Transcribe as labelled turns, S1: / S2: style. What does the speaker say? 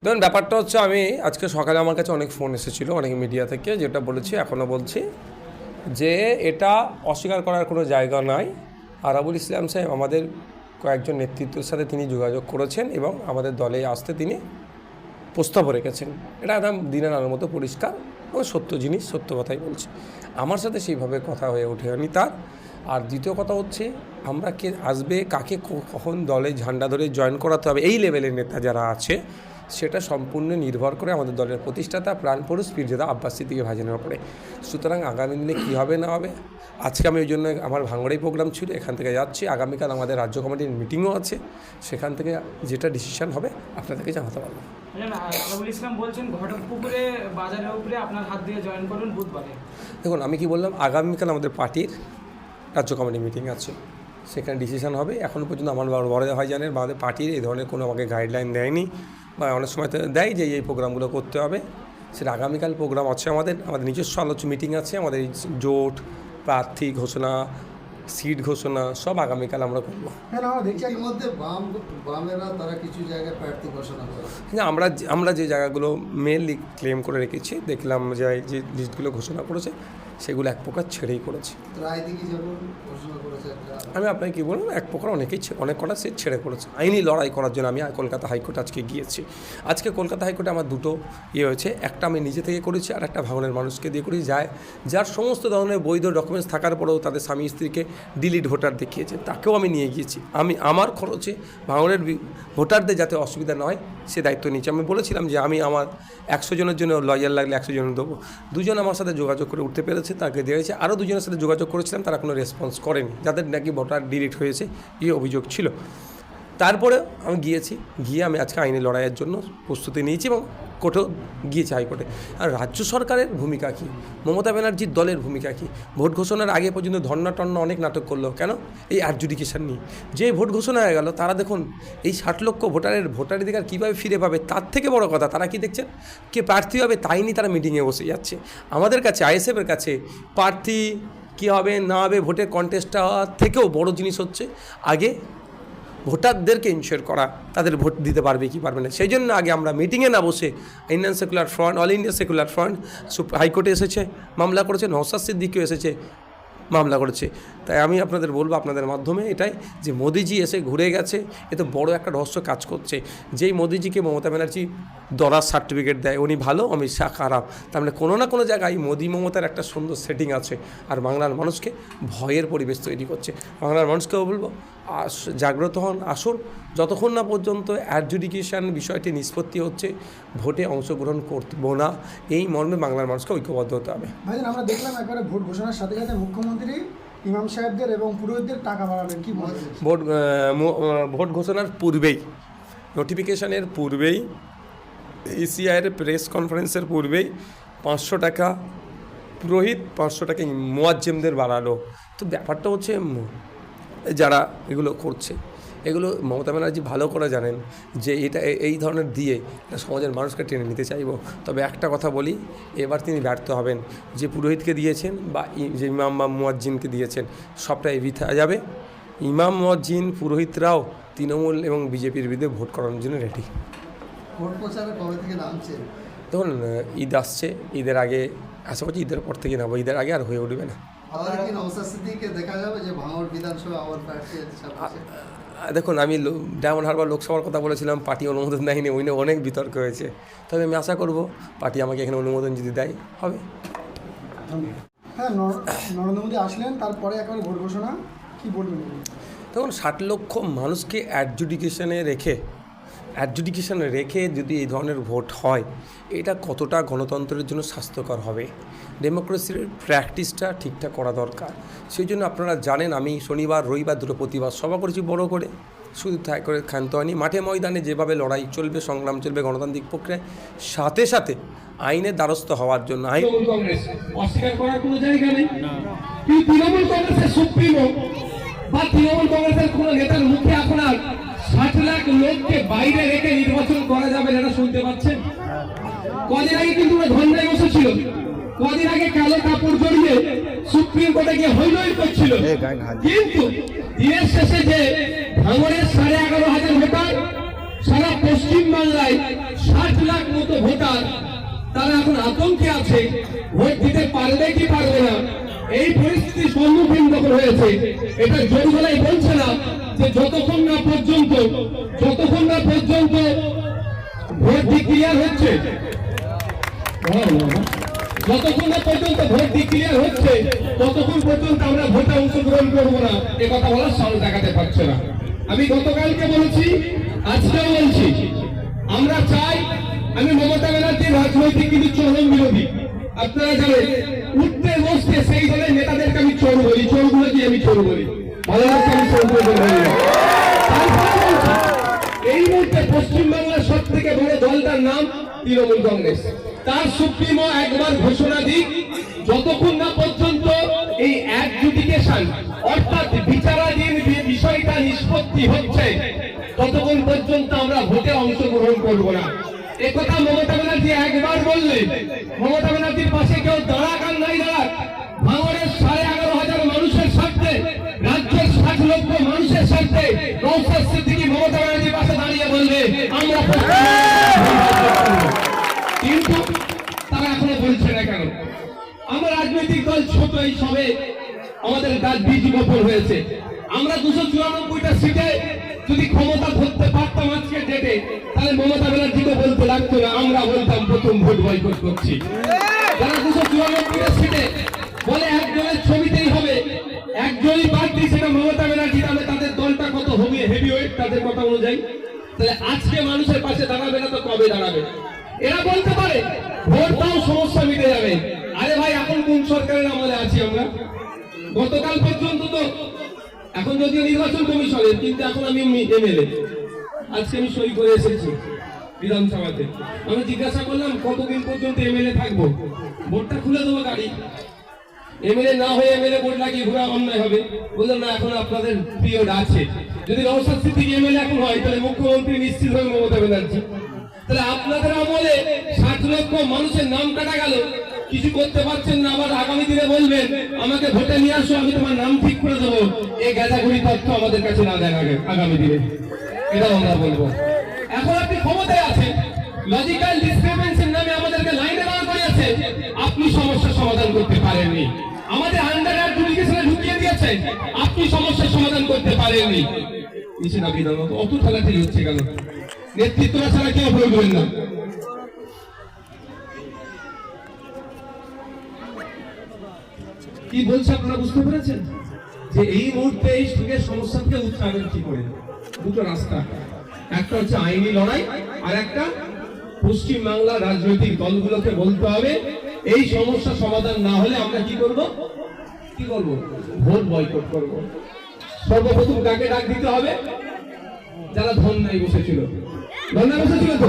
S1: ধরুন ব্যাপারটা হচ্ছে, আমি আজকে সকালে আমার কাছে অনেক ফোন এসেছিলো অনেক মিডিয়া থেকে, যেটা বলেছি এখনও বলছি যে এটা অস্বীকার করার কোনো জায়গা নাই। আরাবুল ইসলাম সাহেব আমাদের কয়েকজন নেতৃত্বের সাথে তিনি যোগাযোগ করেছেন এবং আমাদের দলে আসতে তিনি প্রস্তাবও রেখেছেন। এটা একদম দিনের আলোর মতো পরিষ্কার ও সত্য জিনিস, সত্য কথাই বলছি। আমার সাথে সেইভাবে কথা হয়ে ওঠেনি তার। আর দ্বিতীয় কথা হচ্ছে, আমরা কে আসবে, কাকে কখন দলে ঝান্ডা ধরে জয়েন করাতে হবে, এই লেভেলের নেতা যারা আছে, সেটা সম্পূর্ণ নির্ভর করে আমাদের দলের প্রতিষ্ঠাতা প্রাণপুরুষ পীরজাদা আব্বাস সিদ্দিকী ভাইজানের ওপরে। সুতরাং আগামী দিনে কী হবে না হবে, আজকে আমি ওই জন্য আমার ভাঙড়াই প্রোগ্রাম ছিল, এখান থেকে যাচ্ছি। আগামীকাল আমাদের রাজ্য কমিটির মিটিংও আছে, সেখান থেকে যেটা ডিসিশন হবে আপনাদেরকে জানাতে পারবো।
S2: আরাবুল ইসলাম বলছেন ঘটকপুকুরে বাজারের উপরে আপনার হাত দিয়ে জয়েন করুন বুধবারে।
S1: দেখুন, আমি কি বললাম, আগামীকাল আমাদের পার্টির রাজ্য কমিটি মিটিং আছে, সেখানে ডিসিশন হবে। এখনও পর্যন্ত আমার বড় ভাইজানের বা আমাদের পার্টির এই ধরনের কোনো আমাকে গাইডলাইন দেয়নি, বা অনেক সময় তো দেয় যে এই প্রোগ্রামগুলো করতে হবে। সেটা আগামীকাল প্রোগ্রাম আছে, আমাদের নিজস্ব আলোচ্য মিটিং আছে। আমাদের জোট, প্রার্থী ঘোষণা, সিট ঘোষণা সব আগামীকাল আমরা করবো। হ্যাঁ, আমরা যে জায়গাগুলো মেনলি ক্লেম করে রেখেছি, দেখলাম যে লিস্টগুলো ঘোষণা করেছে সেগুলো এক প্রকার ছেড়েই করেছে। আমি আপনাকে কী বলবো, এক প্রকার অনেক কটা সিট ছেড়ে করেছে। আইনি লড়াই করার জন্য আমি কলকাতা হাইকোর্টে আজকে গিয়েছি। আজকে কলকাতা হাইকোর্টে আমার দুটো হয়েছে, একটা আমি নিজে থেকে করেছি আর একটা ভাঙনের মানুষকে দিয়ে করেছি, যার সমস্ত ধরনের বৈধ ডকুমেন্টস থাকার পরেও তাদের স্বামী স্ত্রীকে ডিলিট ভোটার দেখিয়েছে, তাকেও আমি নিয়ে গিয়েছি। আমি আমার খরচে ভাঙনের ভোটারদের যাতে অসুবিধা নয় সে দায়িত্ব নিয়েছি। আমি বলেছিলাম যে আমি আমার 100 জনের জন্য লয়ার লাগলে 100 জন দেবো। দুজন আমার সাথে যোগাযোগ করে উঠতে পেরেছে, তাকে দিয়েছে। আরও দুজনের সাথে যোগাযোগ করেছিলাম, তারা কোনো রেসপন্স করেনি, যাদের নাকি ভোটার ডিলিট হয়েছে এই অভিযোগ ছিল। তারপরে আমি গিয়ে আমি আজকে আইনি লড়াইয়ের জন্য প্রস্তুতি নিয়েছি এবং কোর্টেও গিয়েছি, হাইকোর্টে। আর রাজ্য সরকারের ভূমিকা কী, মমতা ব্যানার্জির দলের ভূমিকা কী? ভোট ঘোষণার আগে পর্যন্ত ধর্না টর্না অনেক নাটক করলো, কেন? এই অ্যাডজুডিকেশন নিয়ে। যে ভোট ঘোষণা হয়ে গেল, তারা দেখুন এই 60 লক্ষ ভোটাধিকার কীভাবে ফিরে পাবে, তার থেকে বড় কথা তারা কি দেখছেন, কে প্রার্থী হবে তাই নিয়ে তারা মিটিংয়ে বসে যাচ্ছে। আমাদের কাছে আইএসএফের কাছে প্রার্থী কী হবে না হবে, ভোটের কন্টেস্টটা থেকেও বড় জিনিস হচ্ছে আগে ভোটারদেরকে ইনশিওর করা, তাদের ভোট দিতে পারবে কি পারবে না। সেই জন্য আগে আমরা মিটিংয়ে না বসে Indian secular front, all India secular front হাইকোর্টে এসেছে, মামলা করেছে, নওশাদ সিদ্দিকীও এসেছে, মামলা করেছে। তাই আমি আপনাদের বলবো, আপনাদের মাধ্যমে এটাই, যে মোদিজি এসে ঘুরে গেছে, এতে বড় একটা রহস্য কাজ করছে। যেই মোদিজিকে মমতা ব্যানার্জি দরাজ সার্টিফিকেট দেয়, উনি ভালো অমিত শাহ খারাপ, তার মানে কোনো না কোনো জায়গায় মোদি মমতার একটা সুন্দর সেটিং আছে, আর বাংলার মানুষকে ভয়ের পরিবেশ তৈরি করছে। বাংলার মানুষকেও বলবো, জাগ্রত হন, আসুন। যতক্ষণ না পর্যন্ত অ্যাডজুডিকেশন বিষয়টি নিষ্পত্তি হচ্ছে, ভোটে অংশগ্রহণ করবো না, এই মর্মে বাংলার মানুষকে ঐক্যবদ্ধ হতে হবে।
S3: ভাইজান, আমরা দেখলাম একবারে ভোট ঘোষণার সাথে সাথে মুখ্যমন্ত্রী ইমাম সাহেবদের এবং পুরোহিতদের টাকা বাড়াবেন, কি বলবেন?
S1: ভোট ঘোষণার পূর্বেই, নোটিফিকেশনের পূর্বেই, ইসিআইয়ের প্রেস কনফারেন্সের পূর্বেই 500 টাকা পুরোহিত, 500 টাকা মুয়াজ্জিমদের বাড়ালো। তো ব্যাপারটা হচ্ছে, যারা এগুলো করছে, এগুলো মমতা ব্যানার্জি ভালো করে জানেন যে এটা এই ধরনের দিয়ে এটা সমাজের মানুষকে টেনে নিতে চাইব। তবে একটা কথা বলি, এবার তিনি ব্যর্থ হবেন। যে পুরোহিতকে দিয়েছেন বা যে ইমাম বা মুয়াজ্জিনকে দিয়েছেন, সবটাই বৃথা যাবে। ইমাম, মুয়াজ্জিন, পুরোহিতরাও তৃণমূল এবং বিজেপির বিরুদ্ধে ভোট করানোর জন্য রেডি।
S4: ভোট প্রচারে কবে থেকে নামছে?
S1: দেখুন, ঈদ আসছে, ঈদের আগে আশা করছি ঈদের পর থেকে নামবো, ঈদের আগে আর হয়ে উঠবে না। দেখুন, আমি ডায়মন্ড হারবার লোকসভার কথা বলেছিলাম, পার্টি অনুমোদন দেয়নি, ওই নিয়ে অনেক বিতর্ক হয়েছে। তবে আমি আশা করব পার্টি আমাকে এখানে অনুমোদন যদি দেয়, হবে।
S3: হ্যাঁ, নরেন্দ্র মোদী আসলেন, তারপরে একবার ভোট ঘোষণা, কি বলবেন?
S1: তখন 60 লক্ষ মানুষকে অ্যাডজুডিকেশনে রেখে যদি এই ধরনের ভোট হয়, এটা কতটা গণতন্ত্রের জন্য স্বাস্থ্যকর হবে। ডেমোক্রেসির প্র্যাকটিসটা ঠিকঠাক করা দরকার। সেই জন্য আপনারা জানেন, আমি শনিবার রবিবার দুটো প্রতিবাদ সভা করেছি বড় করে, শুধু তাই করে ক্ষান্ত হয়নি। মাঠে ময়দানে যেভাবে লড়াই চলবে, সংগ্রাম চলবে গণতান্ত্রিক প্রক্রিয়ায়, সাথে সাথে আইনের দ্বারস্থ হওয়ার জন্য
S5: অস্বীকার করার কোনো জায়গা নেই। তৃণমূল কংগ্রেসের সুপ্রিমো বা তৃণমূল কংগ্রেসের কোনো নেতার মুখে আপনার 60 লাখ লোককে বাইরে রেখে নির্বাচন করা যাবে, এটা শুনতে পাচ্ছেন? কদিন আগে কিন্তু ধর্নায় বসেছিল, কদিন আগে কালো কাপড় জড়িয়ে সুপ্রিম কোর্টে গিয়ে হইলই করছিল। কিন্তু দিনের শেষে যে ভাঙড়ের 11,500 ভোটার সারা পশ্চিম বাংলায় 60 লাখ মতো ভোটার তারা এখন আতঙ্কে আছে, ভোট দিতে পারবে কি পারবে না। এই পরিস্থিতির সম্মুখীন যখন হয়েছে, এটা জোর গলায় বলছে না যে যতক্ষণ না পর্যন্ত ভোট ডিক্লিয়ার হচ্ছে, যতক্ষণ না পর্যন্ত ভোট ডিক্লিয়ার হচ্ছে ততক্ষণ পর্যন্ত আমরা ভোটে অংশগ্রহণ করবো না, এ কথা বলার সাহস দেখাতে পারছে না। আমি গতকালকে বলেছি, আজকেও বলছি, আমরা চাই, আমি মমতা ব্যানার্জির রাজনৈতিক কিন্তু চরম বিরোধী। আপনারা জানেন, উঠতে বসতে সেই দলের নেতাদেরকে আমি চোর বলি, চোরগুলোকে আমি চোর বলি, ভালো লাগছে আমি চোর বলি না। তারপরে বলছি, এই মুহূর্তে পশ্চিমবাংলার সব থেকে বড় দলটার নাম তৃণমূল কংগ্রেস। তার সুপ্রিমো একবার ঘোষণা দিক, যতক্ষণ না পর্যন্ত এই অ্যাডজুডিকেশন অর্থাৎ বিচারাধীন বিষয়টা নিষ্পত্তি হচ্ছে ততক্ষণ পর্যন্ত আমরা ভোটে অংশগ্রহণ করব না। একথা মমতা ব্যানার্জি একবার বললেন। মমতা ব্যানার্জির পাশে কেউ দাঁড়াক আর নাই দাঁড়াক, ভাঙড়ের 11,500 মানুষের স্বার্থে, রাজ্যের 60 লক্ষ মানুষের স্বার্থে নওশাদ সিদ্দিকী মমতা ব্যানার্জির পাশে দাঁড়িয়ে বলবে আমরা, কিন্তু তারা এখনো বলছে না কেন? আমরা রাজনৈতিক দল ছোট, এই সবে আমাদের বীজ বপন হয়েছে। আমরা 294টা সিটে যদি ক্ষমতা ধরতে পারতাম আজকে ডেটে, তাহলে মমতা ব্যানার্জিকে বলতে লাগতো না, আমরা বলতাম প্রথম ভোট বয়কট করছি। যারা 294টা সিটে বলে একজনের ছবিতেই হবে, একজনই প্রার্থী, সেটা মমতা ব্যানার্জি, তাহলে তাদের দলটা কত হেভিওয়েট তাদের কথা অনুযায়ী, তাহলে আজকে মানুষের পাশে দাঁড়াবে না তো কবে দাঁড়াবে? এরা বলতে পারে ভোট দাও সমস্যা মিটে যাবে। আরে ভাই, এখন কোন সরকারের আমলে আছি আমরা? গতকাল পর্যন্ত তো, এখন যদিও নির্বাচন কমিশনের, কিন্তু এখন আমি এমএলএ, আজকে আমি সই করে এসেছি বিধানসভাতে। আমি জিজ্ঞাসা করলাম কতদিন পর্যন্ত এমএলএ থাকবো, ভোটটা খুলে দেবো গাড়ি, এমএলএ না হয়ে এমএলএ ভোট লাগিয়ে ঘোরা অন্যায় হবে। বললাম না, এখন আপনাদের পিরিয়ড আছে। যদি নওশাদ সিদ্দিকী এমএলএ এখন হয়, তাহলে মুখ্যমন্ত্রী নিশ্চিত হবে মমতা ব্যানার্জি। তাহলে আপনাদের আমলে 60 লক্ষ মানুষের নাম কাটা গেল, কিছু করতে পারছেন না, আবার আগামী দিনে বলবেন আমাকে ভোটে নিয়ে আসো, আমি তোমার নাম ঠিক করে দেবো। এই গাঁজাগুড়ি তথ্য আমাদের কাছে না দেন আগামী দিনে, এটাও আমরা বলবো। এখন আপনি ক্ষমতায় আছেন, লজিক্যাল ডিসক্রিপেন্সির নামে আমাদেরকে লাইনে দাঁড় করিয়েছে, আপনি সমস্যার সমাধান করতে পারেননি। আমাদের আন্ডার অ্যাডজুডিকেশনে ঢুকিয়ে দিয়েছে, আপনি সমস্যার সমাধান করতে পারেননি। নিচে না বিধান অত ঠেলাঠেলি হচ্ছে কেন? নেতৃত্বরা ছাড়া কেউ বলবেন না। কি বলছে আপনারা বুঝতে পেরেছেন? যে এই মুহূর্তে এই সুখের সমস্যা থেকে উত্থানের কি করে দুটো রাস্তা, একটা হচ্ছে আইনি লড়াই, আর একটা পশ্চিম বাংলার রাজনৈতিক দলগুলোকে বলতে হবে এই সমস্যা সমাধান না হলে আমরা কি করব? ভোট বয়কট করব। সর্বপ্রথম কাকে ডাক দিতে হবে? যারা ধর্নায় বসেছিল। ধর্নায় বসেছিল তো